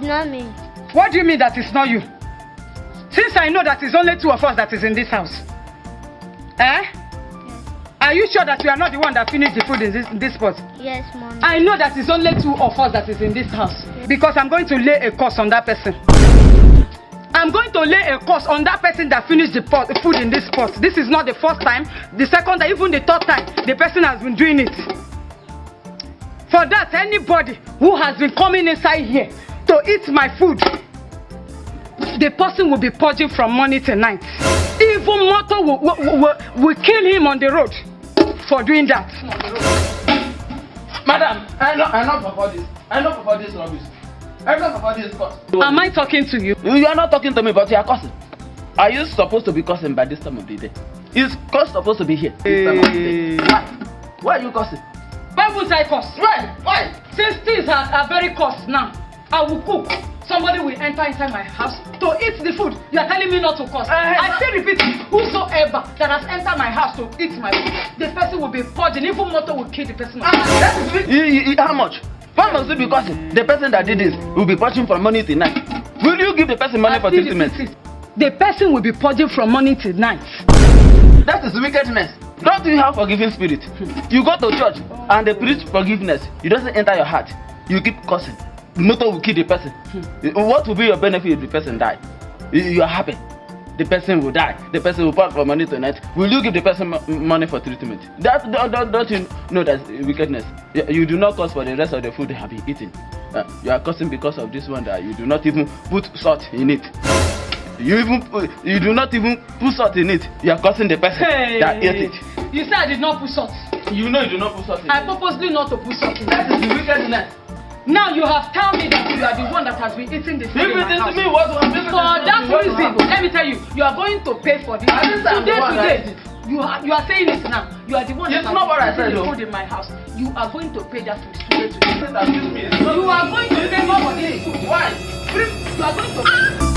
not me. What do you mean that it's not you? Since I know that it's only two of us that is in this house. Eh? Yes. Are you sure that you are not the one that finished the food in this pot? Yes, Mommy. I know that it's only two of us that is in this house. Yes. Because I'm going to lay a curse on that person. I'm going to lay a curse on that person that finished the food in this pot. This is not the first time, the second time, even the third time the person has been doing it. For that, anybody who has been coming inside here to eat my food, the person will be purging from morning till night. Even Moto will kill him on the road for doing that. Madam, I know for this. I know for this rubbish. I know for this course. Am I talking to you? You are not talking to me, but you are cursing. Are you supposed to be cursing by this time of the day? Is curse supposed to be here? This time of the day? Why? Why are you cursing? Why would I curse? Why? Since things are very cost now, I will cook. Somebody will enter inside my house to eat the food. You are telling me not to curse. I still repeat, whosoever that has entered my house to eat my food, the person will be purging. Even Moto will kill the person. How much? Why must it be cursing? The person that did this will be purging from morning till night. Will you give the person money for treatment? The person will be purging from morning till night. That is wickedness. Don't you have forgiving spirit? You go to church and they preach forgiveness. It doesn't enter your heart. You keep cursing. Motor will kill the person. What will be your benefit if the person die? You are happy. The person will die. The person will part from money tonight. Will you give the person money for treatment? Don't you know that's wickedness? You do not curse for the rest of the food they have been eating. You are cursing because of this one that you do not even put salt in it. You do not even put salt in it. You are cursing the person that ate it. You said I did not put salt. You know you do not put salt in it. I purposely not to put salt in it. That is the wickedness. Now you have told me that you are the one that has been eating the food in my house. Me, what for that reason, let me tell you, you are going to pay for this. Today, you are saying it now. You are the one that has been eating the food in my house. You are going to pay that food today. You are going to pay more for this food. Why? You are going to pay.